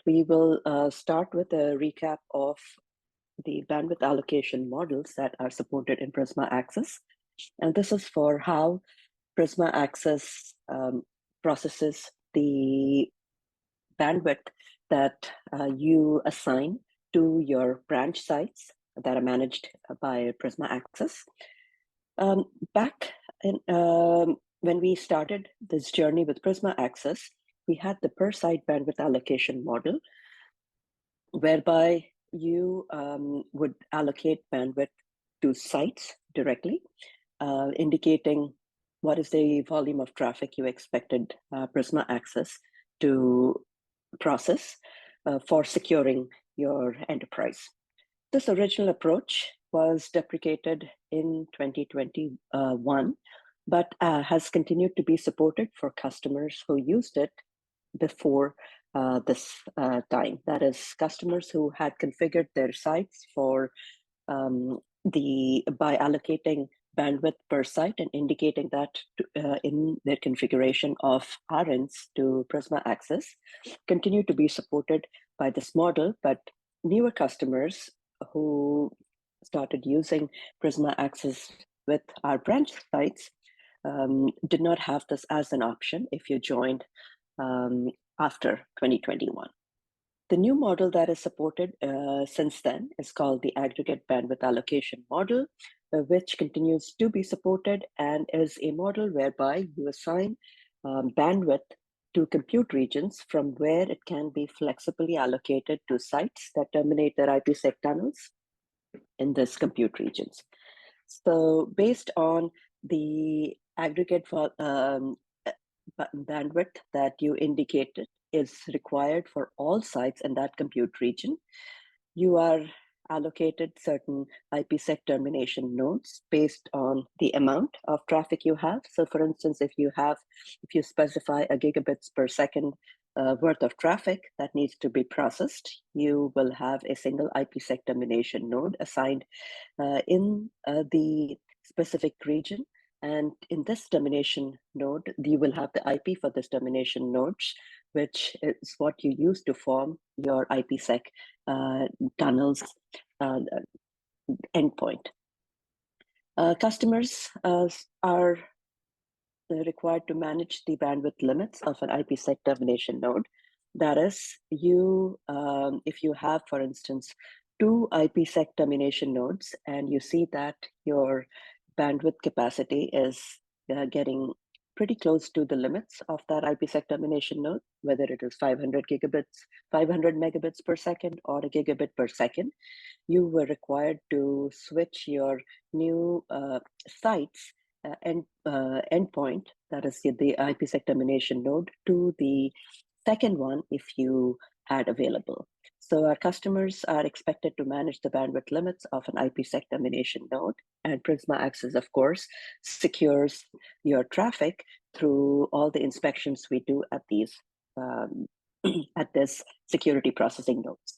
we will start with a recap of the bandwidth allocation models that are supported in Prisma Access. And this is for how Prisma Access processes the bandwidth that you assign to your branch sites that are managed by Prisma Access. Back in, when we started this journey with Prisma Access, we had the per site bandwidth allocation model, whereby you would allocate bandwidth to sites directly, indicating what is the volume of traffic you expected Prisma Access to process for securing your enterprise. This original approach was deprecated in 2021, but has continued to be supported for customers who used it before this time. That is, customers who had configured their sites for by allocating bandwidth per site and indicating that in their configuration of RNs to Prisma Access, continue to be supported by this model, but newer customers who started using Prisma Access with our branch sites did not have this as an option if you joined after 2021. The new model that is supported since then is called the aggregate bandwidth allocation model, which continues to be supported and is a model whereby you assign bandwidth to compute regions from where it can be flexibly allocated to sites that terminate their IPsec tunnels in this compute regions. So based on the aggregate bandwidth that you indicated is required for all sites in that compute region, you are allocated certain IPsec termination nodes based on the amount of traffic you have. So for instance, if you specify a gigabits per second worth of traffic that needs to be processed, you will have a single IPsec termination node assigned in the specific region. And in this termination node, you will have the IP for this termination nodes, which is what you use to form your IPsec tunnels endpoint. Customers are required to manage the bandwidth limits of an IPsec termination node. That is, if you have, for instance, 2 IPsec termination nodes, and you see that your bandwidth capacity is getting pretty close to the limits of that IPsec termination node, whether it is 500 megabits per second or a gigabit per second, you were required to switch your new sites endpoint, that is the IPsec termination node, to the second one if you had available. So our customers are expected to manage the bandwidth limits of an IPsec termination node, and Prisma Access, of course, secures your traffic through all the inspections we do at these at this security processing nodes.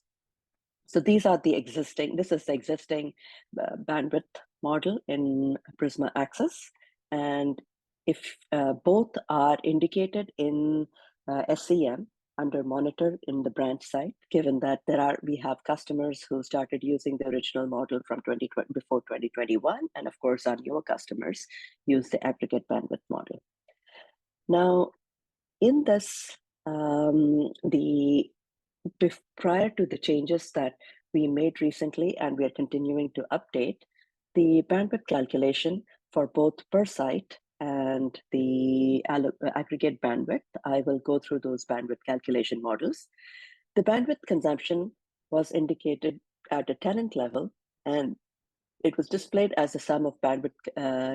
So this is the existing bandwidth model in Prisma Access, and if both are indicated in SCM under monitor in the branch site, given that we have customers who started using the original model from before 2021, and of course our newer customers use the aggregate bandwidth model. Now, in this, prior to the changes that we made recently, and we are continuing to update, the bandwidth calculation for both per site and the aggregate bandwidth, I will go through those bandwidth calculation models. The bandwidth consumption was indicated at a tenant level, and it was displayed as the sum of bandwidth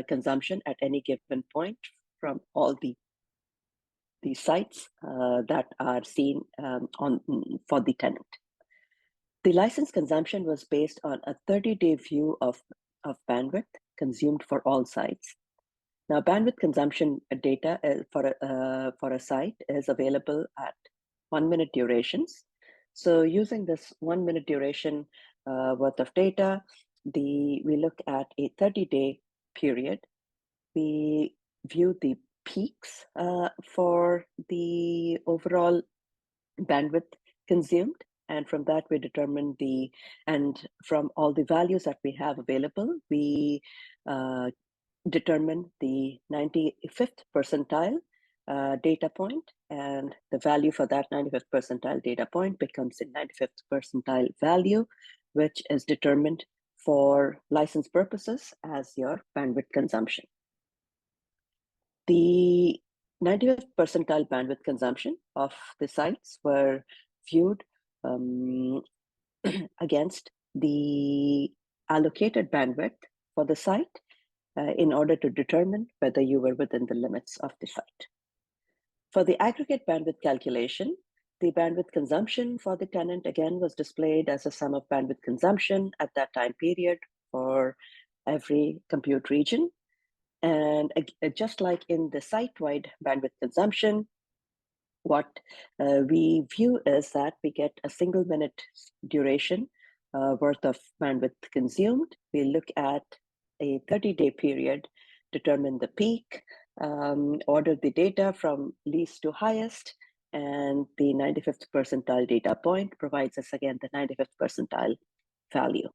consumption at any given point from all the sites that are seen for the tenant. The license consumption was based on a 30-day view of bandwidth consumed for all sites. Now, bandwidth consumption data for a site is available at 1-minute durations. So using this 1-minute duration worth of data, we look at a 30-day period. We view the peaks for the overall bandwidth consumed. And from that, we determine and from all the values that we have available, we determine the 95th percentile data point, and the value for that 95th percentile data point becomes the 95th percentile value, which is determined for license purposes as your bandwidth consumption. The 95th percentile bandwidth consumption of the sites were viewed against the allocated bandwidth for the site in order to determine whether you were within the limits of the site. For the aggregate bandwidth calculation, the bandwidth consumption for the tenant again was displayed as a sum of bandwidth consumption at that time period for every compute region. And just like in the site-wide bandwidth consumption, what we view is that we get a single minute duration worth of bandwidth consumed. We look at a 30-day period, determine the peak, order the data from least to highest, and the 95th percentile data point provides us again the 95th percentile value.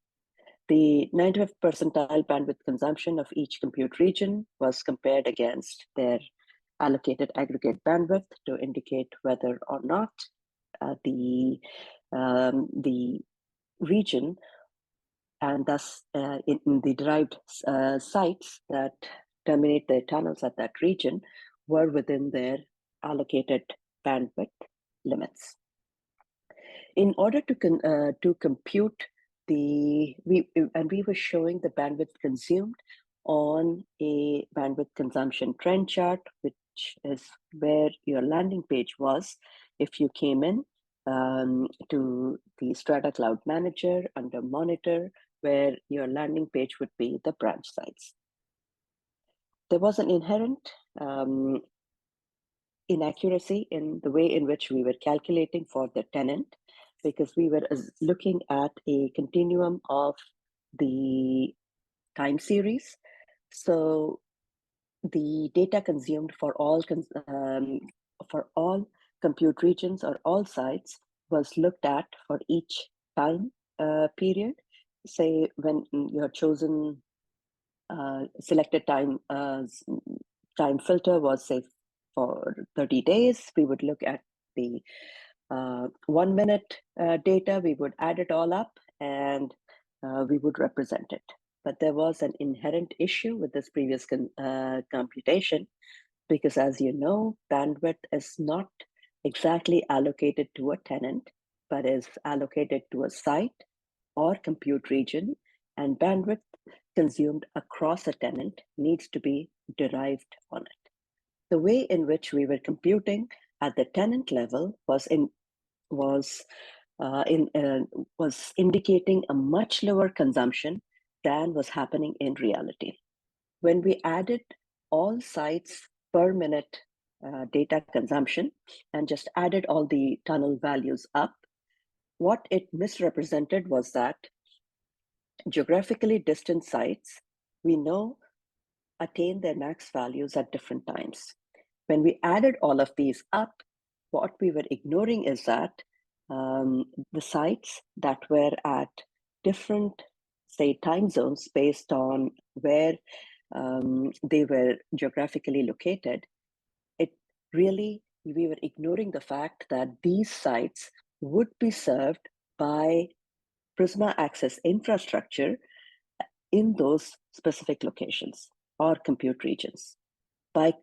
The 95th percentile bandwidth consumption of each compute region was compared against their allocated aggregate bandwidth to indicate whether or not the region, and thus in the derived sites that terminate their tunnels at that region, were within their allocated bandwidth limits. In order to compute we were showing the bandwidth consumed on a bandwidth consumption trend chart, which is where your landing page was if you came in to the Strata Cloud Manager under Monitor, where your landing page would be the branch sites. There was an inherent inaccuracy in the way in which we were calculating for the tenant, because we were looking at a continuum of the time series. So the data consumed for all compute regions or all sites was looked at for each time period. Say when your chosen selected time filter was, say, for 30 days, we would look at the 1 minute data, we would add it all up, and we would represent it. But there was an inherent issue with this previous computation, because as you know, bandwidth is not exactly allocated to a tenant, but is allocated to a site or compute region, and bandwidth consumed across a tenant needs to be derived on it. The way in which we were computing at the tenant level was indicating a much lower consumption than was happening in reality. When we added all sites per minute data consumption and just added all the tunnel values up, what it misrepresented was that geographically distant sites, we know, attain their max values at different times. When we added all of these up, what we were ignoring is that the sites that were at different, say, time zones based on where they were geographically located, we were ignoring the fact that these sites would be served by Prisma Access infrastructure in those specific locations or compute regions. By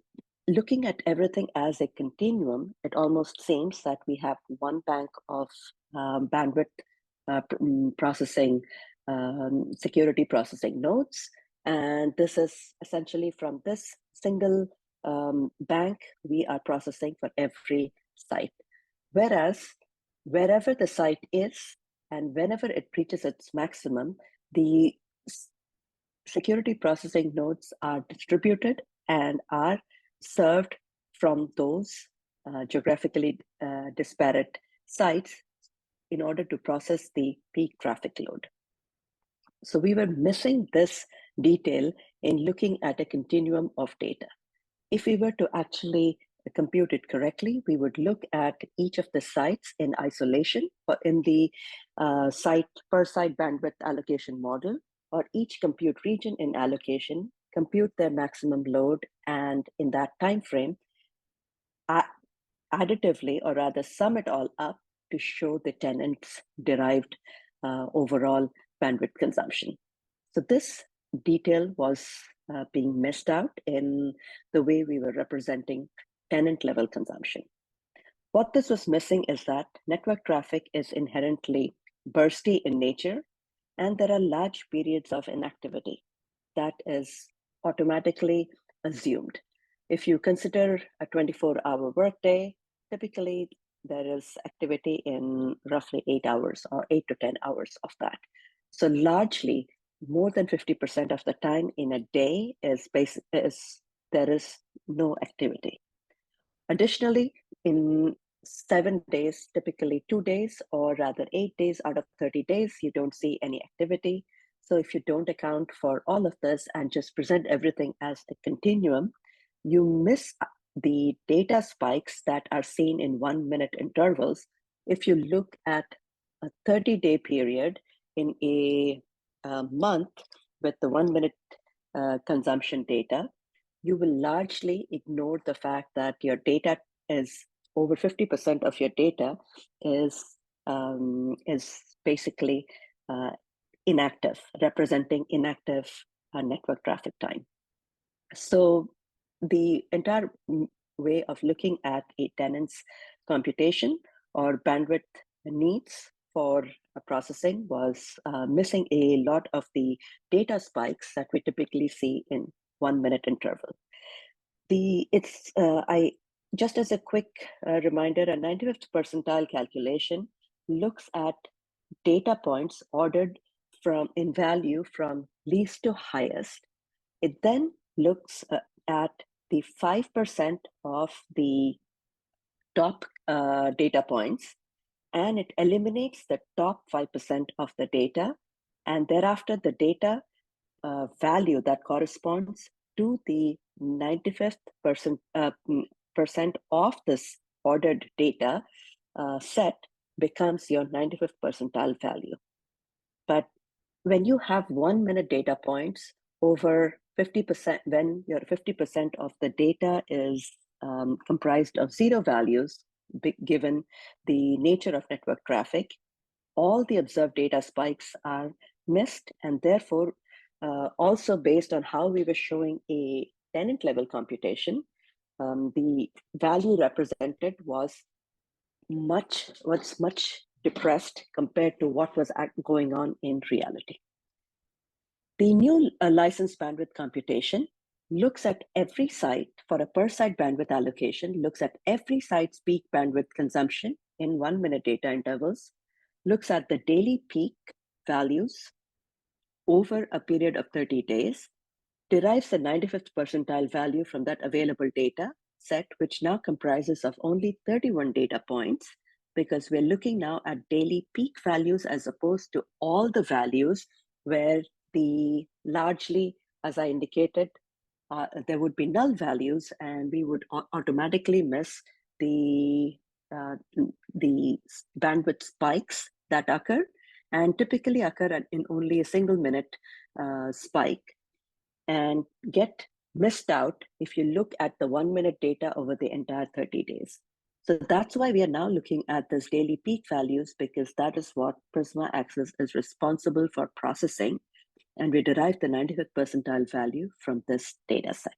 looking at everything as a continuum, it almost seems that we have one bank of bandwidth processing, security processing nodes. And this is essentially from this single bank we are processing for every site. Whereas wherever the site is and whenever it reaches its maximum, the security processing nodes are distributed and are served from those geographically disparate sites in order to process the peak traffic load. So we were missing this detail in looking at a continuum of data. If we were to actually compute it correctly, we would look at each of the sites in isolation or in the site per site bandwidth allocation model, or each compute region in allocation, compute their maximum load, and in that time frame, additively, or rather sum it all up to show the tenant's derived overall bandwidth consumption. So this detail was being missed out in the way we were representing tenant level consumption. What this was missing is that network traffic is inherently bursty in nature, and there are large periods of inactivity that is automatically assumed. If you consider a 24-hour workday, typically there is activity in roughly 8 hours or 8 to 10 hours of that. So largely, more than 50% of the time in a day there is no activity. Additionally, in 7 days, typically 2 days, or rather 8 days out of 30 days, you don't see any activity. So if you don't account for all of this and just present everything as a continuum, you miss the data spikes that are seen in 1-minute intervals. If you look at a 30-day period in a month with the 1-minute consumption data, you will largely ignore the fact that your data is over 50% of your data is basically inactive, representing inactive network traffic time. So the entire way of looking at a tenant's computation or bandwidth needs for processing was missing a lot of the data spikes that we typically see in 1-minute interval. Just as a quick reminder, a 95th percentile calculation looks at data points ordered in value from least to highest. It then looks at the 5% of the top data points, and it eliminates the top 5% of the data, and thereafter the data value that corresponds to the 95th percent of this ordered data set becomes your 95th percentile value. But when you have 1-minute data points over 50%, when your 50% of the data is comprised of zero values, given the nature of network traffic, all the observed data spikes are missed, and therefore also based on how we were showing a tenant level computation, the value represented was much depressed compared to what was going on in reality. The new license bandwidth computation looks at every site for a per site bandwidth allocation, looks at every site's peak bandwidth consumption in 1-minute data intervals, looks at the daily peak values over a period of 30 days, derives the 95th percentile value from that available data set, which now comprises of only 31 data points, because we're looking now at daily peak values as opposed to all the values where the largely, as I indicated, there would be null values, and we would automatically miss the bandwidth spikes that occur, and typically occur in only a single minute spike, and get missed out if you look at the 1-minute data over the entire 30 days. So that's why we are now looking at this daily peak values, because that is what Prisma Access is responsible for processing, and we derive the 95th percentile value from this data set.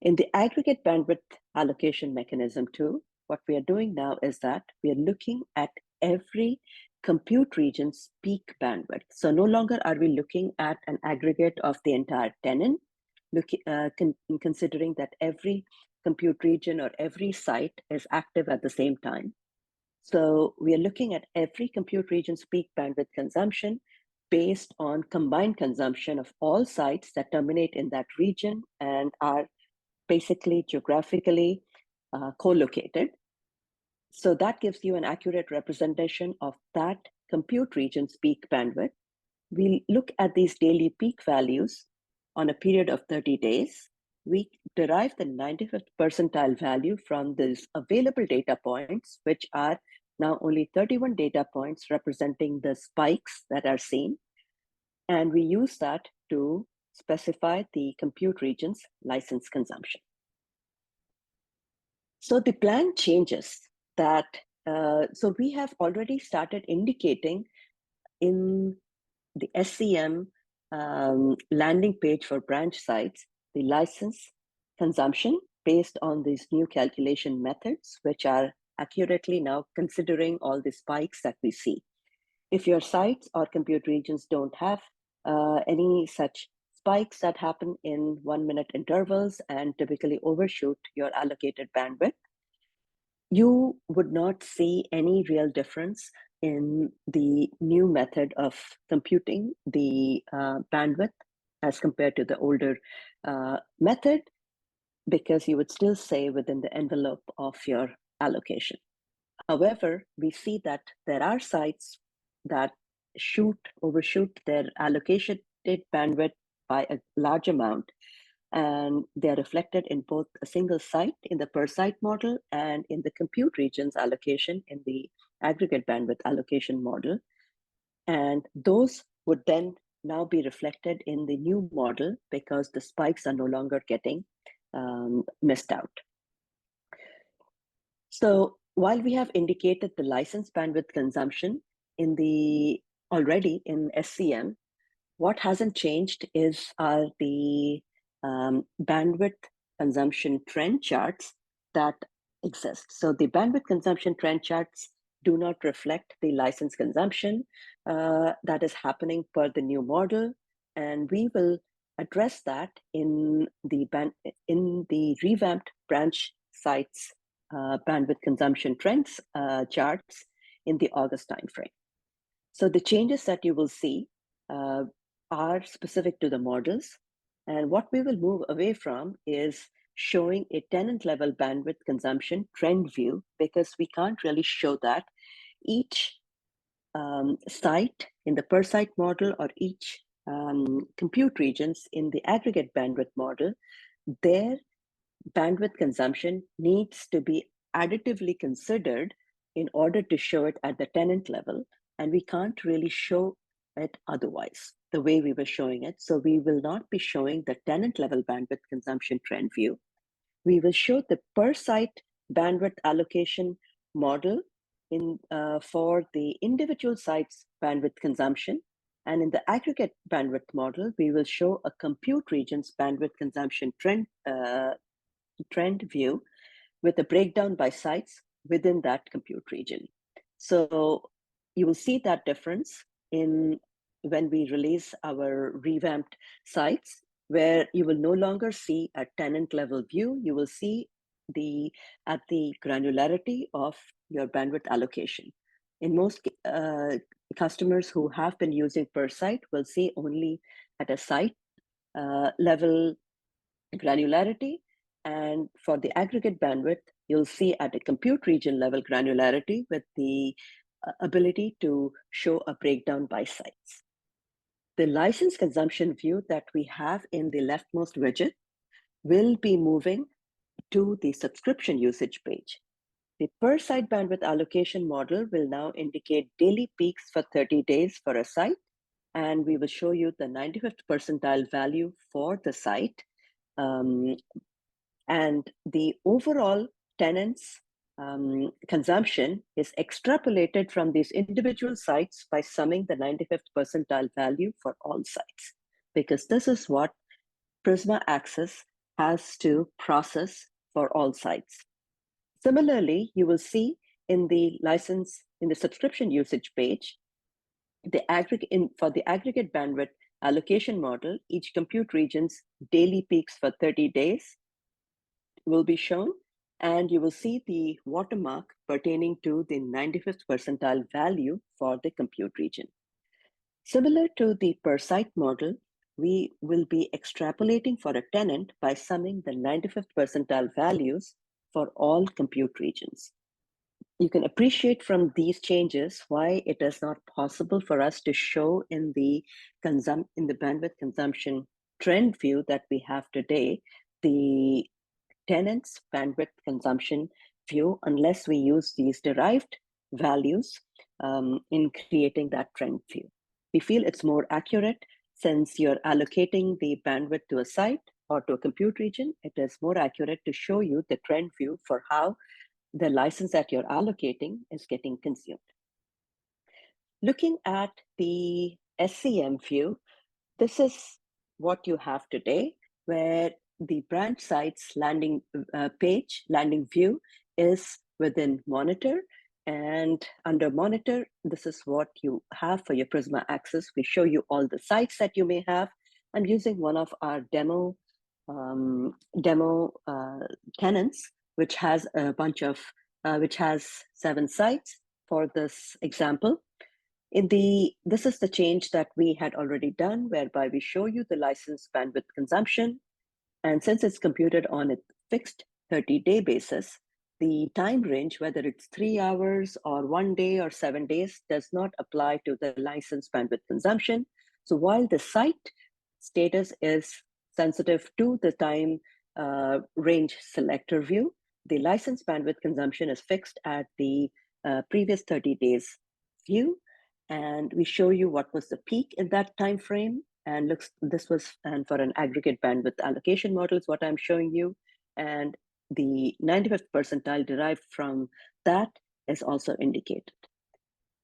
In the aggregate bandwidth allocation mechanism too, what we are doing now is that we are looking at every compute region's peak bandwidth. So no longer are we looking at an aggregate of the entire tenant, considering that every compute region or every site is active at the same time. So we are looking at every compute region's peak bandwidth consumption based on combined consumption of all sites that terminate in that region and are basically geographically co-located. So that gives you an accurate representation of that compute region's peak bandwidth. We look at these daily peak values on a period of 30 days. we derive the 95th percentile value from these available data points, which are now only 31 data points representing the spikes that are seen. And we use that to specify the compute region's license consumption. So the plan changes that, so we have already started indicating in the SCM landing page for branch sites, the license consumption based on these new calculation methods, which are accurately now considering all the spikes that we see. If your sites or compute regions don't have any such spikes that happen in 1 minute intervals and typically overshoot your allocated bandwidth, you would not see any real difference in the new method of computing the bandwidth as compared to the older method, because you would still stay within the envelope of your allocation. However, we see that there are sites that overshoot their allocated bandwidth by a large amount, and they're reflected in both a single site in the per site model and in the compute regions allocation in the aggregate bandwidth allocation model. And those would then now be reflected in the new model because the spikes are no longer getting missed out. So while we have indicated the license bandwidth consumption already in SCM, what hasn't changed are the bandwidth consumption trend charts that exist. So the bandwidth consumption trend charts do not reflect the license consumption that is happening per the new model, and we will address that in the revamped branch sites bandwidth consumption trends charts in the August timeframe. So the changes that you will see are specific to the models. And what we will move away from is showing a tenant level bandwidth consumption trend view, because we can't really show that. Each site in the per site model or each compute regions in the aggregate bandwidth model, their bandwidth consumption needs to be additively considered in order to show it at the tenant level. And we can't really show it otherwise, the way we were showing it. So we will not be showing the tenant level bandwidth consumption trend view. We will show the per site bandwidth allocation model for the individual sites bandwidth consumption. And in the aggregate bandwidth model, we will show a compute region's bandwidth consumption trend view with a breakdown by sites within that compute region. So you will see that difference when we release our revamped sites, where you will no longer see a tenant level view. You will see at the granularity of your bandwidth allocation. In most customers who have been using per site will see only at a site level granularity. And for the aggregate bandwidth, you'll see at a compute region level granularity with the ability to show a breakdown by sites. The license consumption view that we have in the leftmost widget will be moving to the subscription usage page. The per site bandwidth allocation model will now indicate daily peaks for 30 days for a site, and we will show you the 95th percentile value for the site. And the overall tenants consumption is extrapolated from these individual sites by summing the 95th percentile value for all sites, because this is what Prisma Access has to process for all sites. Similarly, you will see in the subscription usage page, for the aggregate bandwidth allocation model, each compute region's daily peaks for 30 days will be shown, and you will see the watermark pertaining to the 95th percentile value for the compute region. Similar to the per site model, we will be extrapolating for a tenant by summing the 95th percentile values for all compute regions. You can appreciate from these changes why it is not possible for us to show in the bandwidth consumption trend view that we have today the tenant's bandwidth consumption view unless we use these derived values in creating that trend view. We feel it's more accurate since you're allocating the bandwidth to a site or to a compute region. It is more accurate to show you the trend view for how the license that you're allocating is getting consumed. Looking at the SCM view, this is what you have today, where the branch site's landing view is within monitor. And under monitor, this is what you have for your Prisma access. We show you all the sites that you may have. I'm using one of our demo tenants, which has a bunch of, which has 7 sites for this example. This is the change that we had already done, whereby we show you the license bandwidth consumption. And since it's computed on a fixed 30-day basis, the time range, whether it's 3 hours or 1 day or 7 days, does not apply to the license bandwidth consumption. So while the site status is sensitive to the time range selector view, the license bandwidth consumption is fixed at the previous 30 days view. And we show you what was the peak in that time frame. And and for an aggregate bandwidth allocation model is what I'm showing you. And the 95th percentile derived from that is also indicated.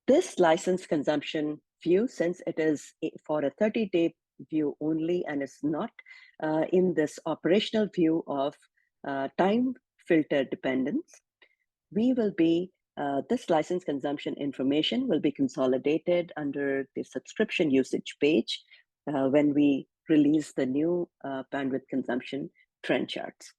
This license consumption view, since it is for a 30-day view only and is not in this operational view of time filter dependence, we will be this license consumption information will be consolidated under the subscription usage page when we release the new bandwidth consumption trend charts.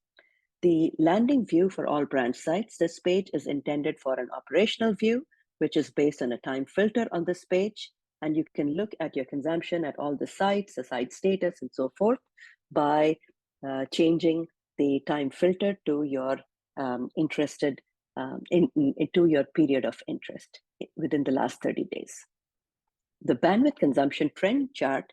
The landing view for all branch sites, this page is intended for an operational view, which is based on a time filter on this page. And you can look at your consumption at all the sites, the site status, and so forth by changing the time filter to your interested into your period of interest within the last 30 days. The bandwidth consumption trend chart,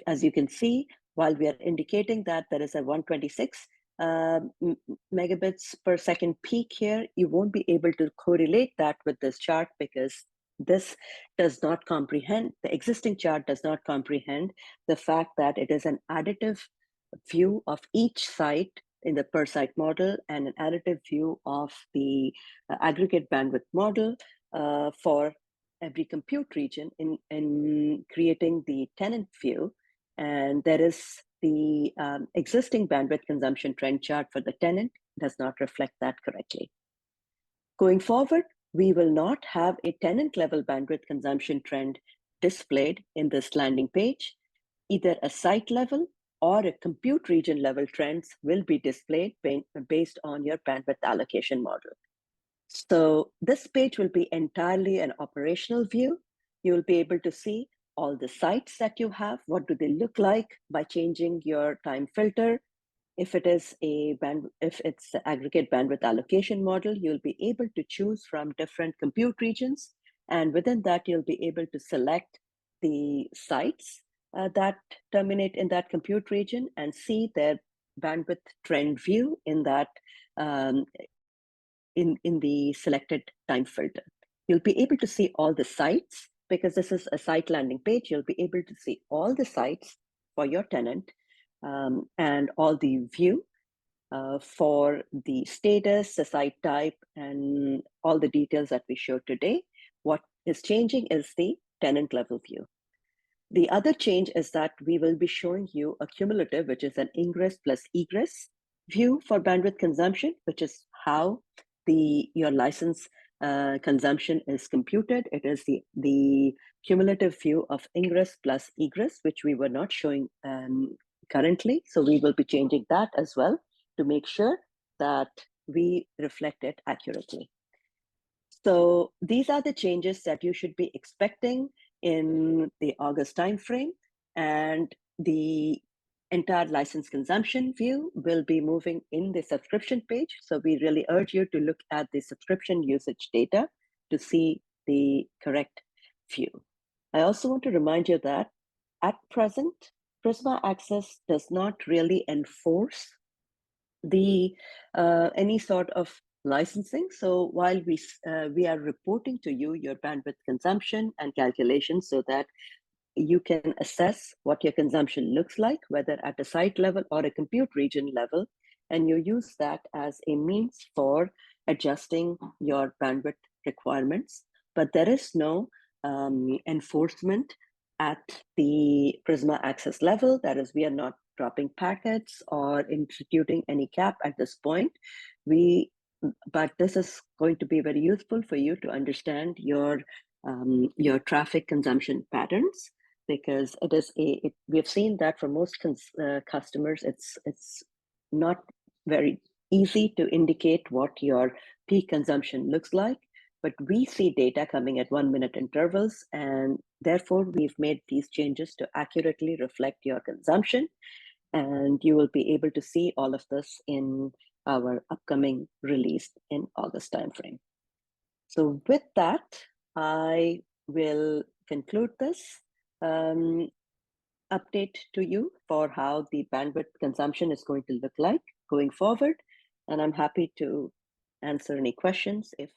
as you can see, while we are indicating that there is a 126 megabits per second peak here, you won't be able to correlate that with this chart because this does not comprehend, the existing chart does not comprehend the fact that it is an additive view of each site in the per site model and an additive view of the aggregate bandwidth model for every compute region in creating the tenant view. And there is the existing bandwidth consumption trend chart for the tenant does not reflect that correctly. Going forward, we will not have a tenant level bandwidth consumption trend displayed in this landing page. Either a site level or a compute region level trends will be displayed based on your bandwidth allocation model. So this page will be entirely an operational view. You will be able to see all the sites that you have. What do they look like by changing your time filter? If it is if it's the aggregate bandwidth allocation model, you'll be able to choose from different compute regions. And within that, you'll be able to select the sites that terminate in that compute region and see their bandwidth trend view in that in the selected time filter. You'll be able to see all the sites because this is a site landing page. You'll be able to see all the sites for your tenant and all the view for the status, the site type, and all the details that we showed today. What is changing is the tenant level view. The other change is that we will be showing you a cumulative, which is an ingress plus egress view for bandwidth consumption, which is how your license consumption is computed. It is the cumulative view of ingress plus egress, which we were not showing currently. So we will be changing that as well to make sure that we reflect it accurately. So these are the changes that you should be expecting in the August timeframe, and the entire license consumption view will be moving in the subscription page. So we really urge you to look at the subscription usage data to see the correct view. I also want to remind you that at present, Prisma Access does not really enforce the any sort of licensing. So while we are reporting to you your bandwidth consumption and calculations so that you can assess what your consumption looks like, whether at a site level or a compute region level, and you use that as a means for adjusting your bandwidth requirements. But there is no enforcement at the Prisma Access level. That is, we are not dropping packets or instituting any cap at this point. But this is going to be very useful for you to understand your traffic consumption patterns, because we have seen that for most customers, it's not very easy to indicate what your peak consumption looks like. But we see data coming at 1 minute intervals, and therefore we've made these changes to accurately reflect your consumption. And you will be able to see all of this in our upcoming release in August timeframe. So with that, I will conclude this update to you for how the bandwidth consumption is going to look like going forward. And I'm happy to answer any questions if